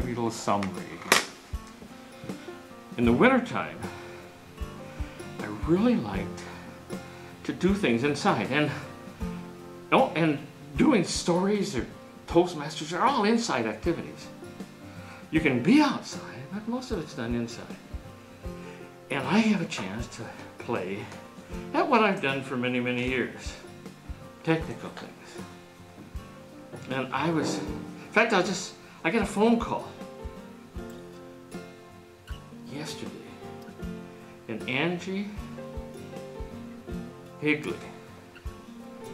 give you a little summary. In the wintertime, I really liked to do things inside. And doing stories or Toastmasters are all inside activities. You can be outside, but most of it's done inside. And I have a chance to play at what I've done for many, many years. Technical things. And in fact, I got a phone call yesterday. And Angie Higley,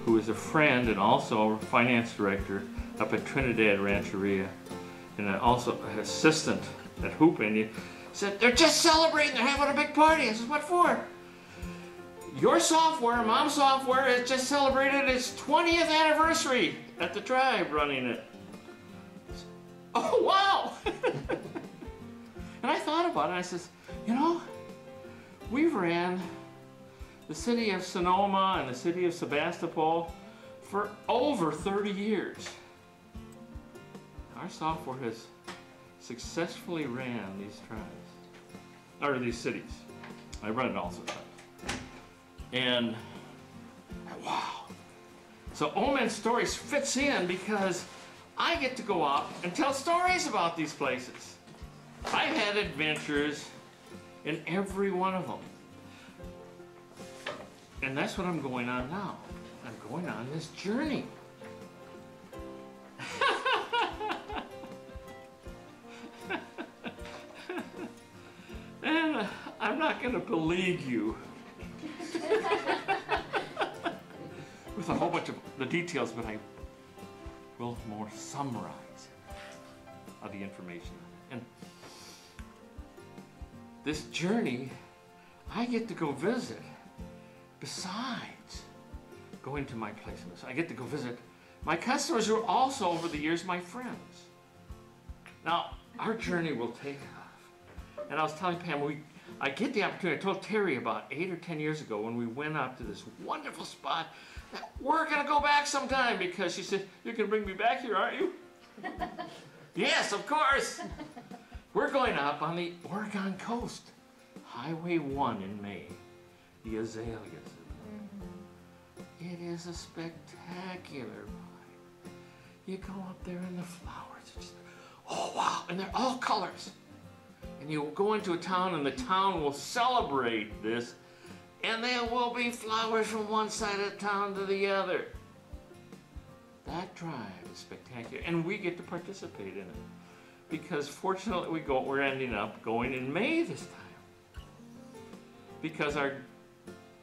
who is a friend and also a finance director up at Trinidad Rancheria, and also an assistant at Hoop Indian, said, they're just celebrating, they're having a big party. I said, what for? Your software, Mom's software, has just celebrated its 20th anniversary at the tribe running it. Said, oh, wow! And I thought about it, and I said, you know, we've ran the city of Sonoma and the city of Sebastopol for over 30 years. Our software has successfully ran these tribes, or these cities. I run it also. And wow. So Old Man Stories fits in because I get to go out and tell stories about these places. I've had adventures in every one of them. And that's what I'm going on now. I'm going on this journey. And I'm not going to beleague you with a whole bunch of the details, but I will more summarize of the information. And this journey, I get to go visit. Besides going to my place, I get to go visit my customers who are also, over the years, my friends. Now, our journey will take off. And I was telling Pam, I get the opportunity. I told Terry about 8 or 10 years ago when we went up to this wonderful spot that we're going to go back sometime, because she said, you're going to bring me back here, aren't you? Yes, of course. We're going up on the Oregon coast, Highway 1 in May. The azaleas. It is a spectacular ride. You go up there and the flowers are just, oh wow, and they're all colors. And you will go into a town and the town will celebrate this, and there will be flowers from one side of the town to the other. That drive is spectacular, and we get to participate in it. Because fortunately we're ending up going in May this time. Because our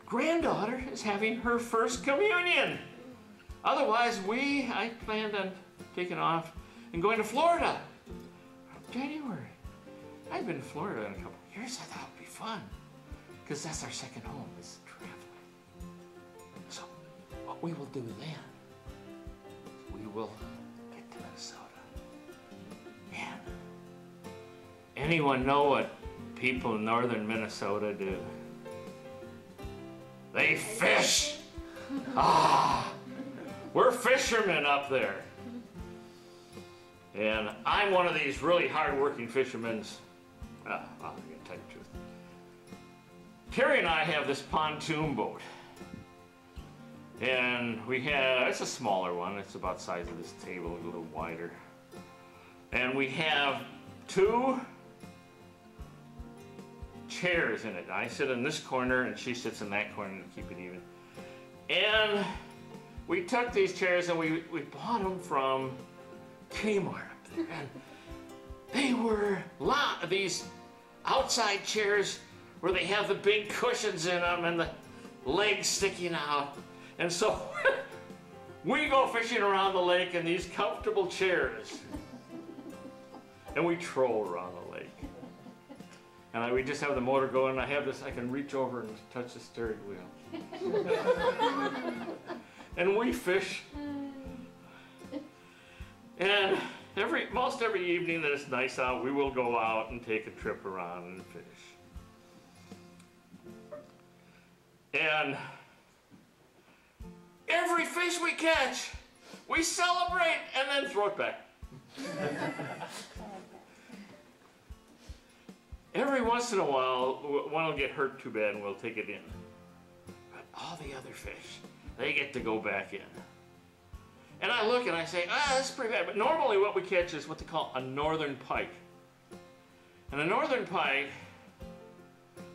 granddaughter is having her first communion. Otherwise, I planned on taking off and going to Florida in January. I've been to Florida in a couple of years. I thought it would be fun, because that's our second home, is traveling. So what we will do then, we will get to Minnesota. And anyone know what people in northern Minnesota do? They fish. We're fishermen up there. And I'm one of these really hard-working fishermen. I'm going to tell you the truth. Terry and I have this pontoon boat. And it's a smaller one. It's about the size of this table, a little wider. And we have 2 chairs in it. I sit in this corner and she sits in that corner to keep it even. And we took these chairs and we bought them from Kmart up there. And they were these outside chairs where they have the big cushions in them and the legs sticking out. And so we go fishing around the lake in these comfortable chairs. And we troll around the lake. And we just have the motor going. I have this, I can reach over and touch the steering wheel. And we fish. And most every evening that it's nice out, we will go out and take a trip around and fish. And every fish we catch, we celebrate and then throw it back. Every once in a while, one will get hurt too bad and we'll take it in. But all the other fish, they get to go back in. And I look and I say, that's pretty bad. But normally what we catch is what they call a northern pike. And a northern pike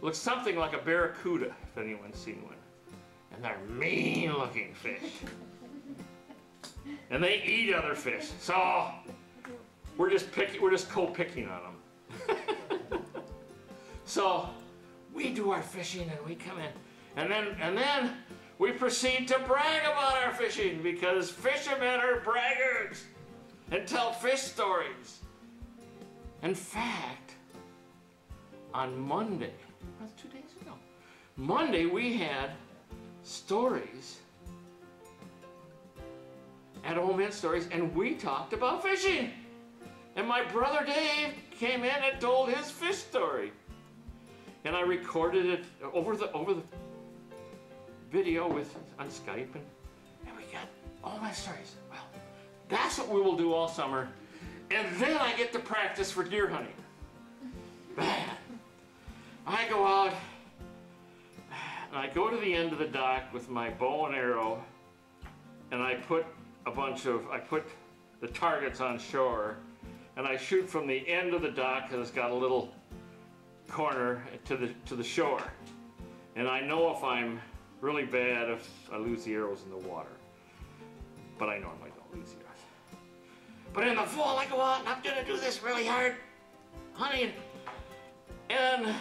looks something like a barracuda, if anyone's seen one. And they're mean looking fish. And they eat other fish. So we're just co-picking on them. So we do our fishing and we come in. And then we proceed to brag about our fishing because fishermen are braggarts and tell fish stories. In fact, on Monday, that's 2 days ago, Monday we had stories at Old Men Stories and we talked about fishing. And my brother Dave came in and told his fish story. And I recorded it over the video on Skype and we got Old Men Stories. Well, that's what we will do all summer. And then I get to practice for deer hunting. Man, I go out and I go to the end of the dock with my bow and arrow and I put the targets on shore and I shoot from the end of the dock because it's got a little corner to the shore. And I know if I'm really bad if I lose the arrows in the water. But I normally don't lose the arrows. But in the fall I go out and I'm gonna do this really hard hunting. And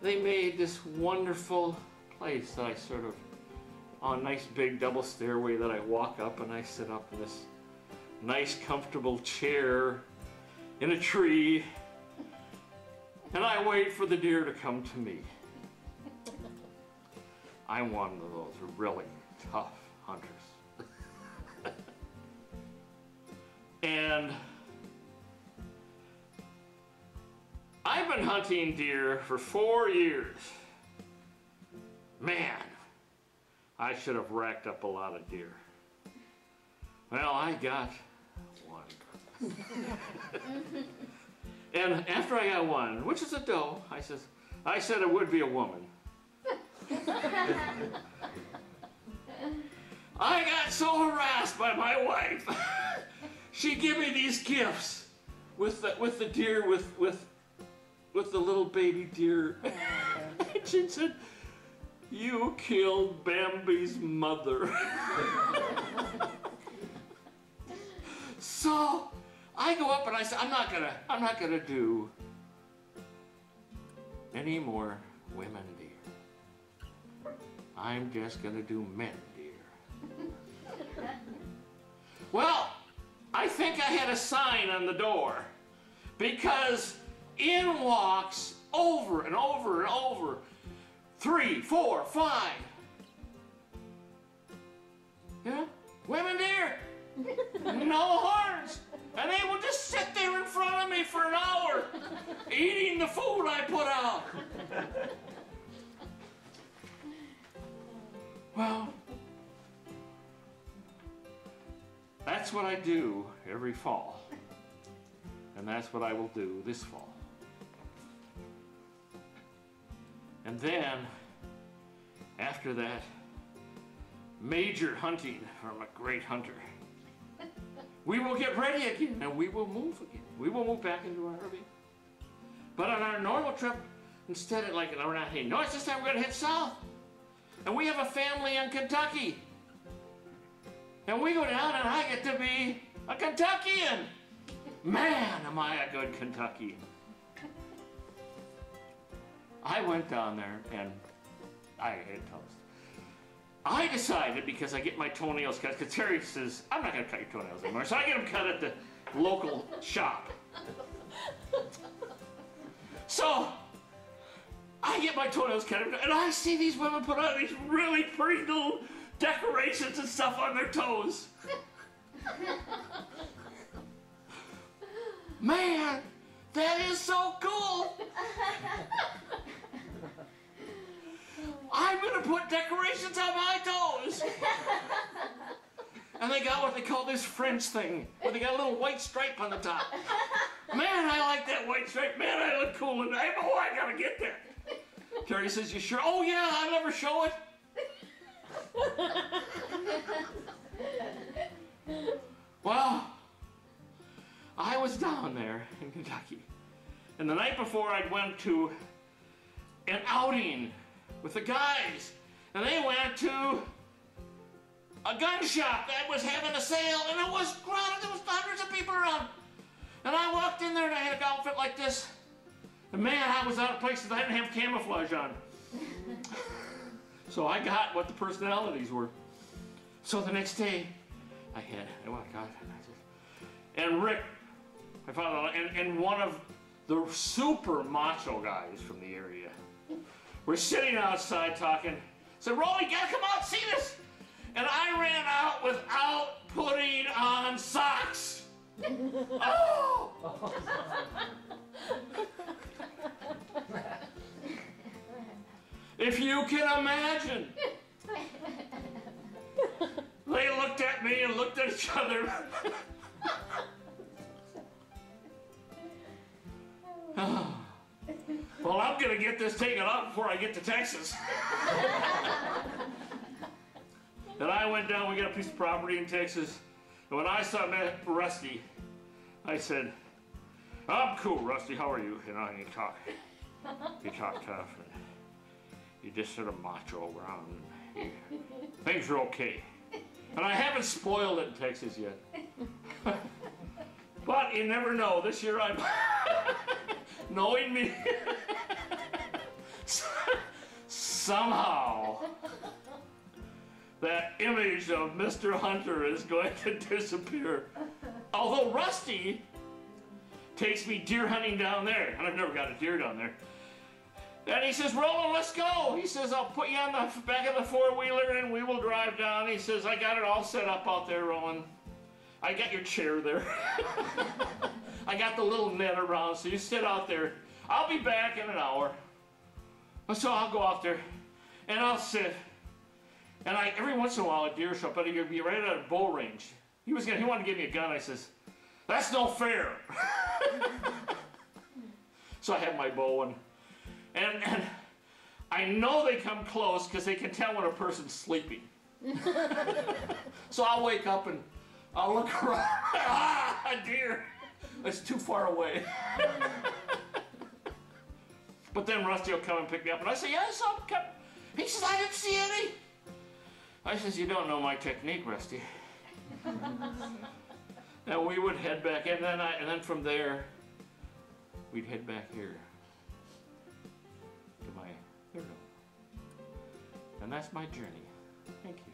they made this wonderful place that I sort of, on a nice big double stairway that I walk up and I sit up in this nice comfortable chair in a tree and I wait for the deer to come to me. I'm one of those really tough hunters. And I've been hunting deer for 4 years. Man, I should have racked up a lot of deer. Well, I got one. And after I got one, which is a doe, I said it would be a woman. I got so harassed by my wife. She gave me these gifts with the deer with the little baby deer. She said, "You killed Bambi's mother." So I go up and I say, I'm not gonna do any more women deer. I'm just gonna do men deer. Well, I think I had a sign on the door because in walks over and over and over 3, 4, 5. Yeah, women deer. No horns. And they will just sit there in front of me for an hour eating the food I put out. Well, that's what I do every fall. And that's what I will do this fall. And then, after that major hunting from a great hunter, we will get ready again and we will move again. We will move back into our RV. But on our normal trip, instead of like, we're not heading north, this time we're going to head south. And we have a family in Kentucky. And we go down and I get to be a Kentuckian. Man, am I a good Kentuckian. I went down there and I ate toast. I decided, because I get my toenails cut, because Terry says, I'm not going to cut your toenails anymore, so I get them cut at the local shop. So, I get my toenails cut, and I see these women put on these really pretty little decorations and stuff on their toes. Man, that is so cool! I'm gonna put decorations on my toes! And they got what they call this French thing, where they got a little white stripe on the top. Man, I like that white stripe. Man, I look cool. And I gotta get that. Terry says, you sure? Oh yeah, I'll never show it. Well, I was down there in Kentucky. And the night before I went to an outing with the guys. And they went to a gun shop that was having a sale, and it was crowded. There was hundreds of people around. And I walked in there and I had an outfit like this. And man, I was out of place because I didn't have camouflage on. So I got what the personalities were. So the next day, I got it. And Rick, I found out, and one of the super macho guys from the area were sitting outside talking. Said, Roland, you gotta come out and see this. And I ran out without putting on socks. Oh! If you can imagine. They looked at me and looked at each other. Well, I'm gonna get this taken off before I get to Texas. And I went down, we got a piece of property in Texas. And when I met Rusty, I said, I'm cool, Rusty, how are you? And you talk tough, and you just sort of macho around. Things are okay. And I haven't spoiled it in Texas yet. But you never know. This year I'm knowing me. Somehow that image of Mr. Hunter is going to disappear. Although Rusty takes me deer hunting down there, and I've never got a deer down there. And he says, Roland, let's go. He says, I'll put you on the back of the four-wheeler and we will drive down. He says, I got it all set up out there, Roland. I got your chair there. I got the little net around, so you sit out there. I'll be back in an hour. So I'll go out there and I'll sit. And every once in a while a deer show up, but he'd be right at a bow range. He wanted to give me a gun. I says, that's no fair. So I have my bow and I know they come close because they can tell when a person's sleeping. So I'll wake up and I'll look around. Ah, a deer. It's too far away. But then Rusty will come and pick me up and I say, yes, I'll come. He says, I didn't see any. I says, you don't know my technique, Rusty. And we would head back, and then from there, we'd head back here to my hero. And that's my journey. Thank you.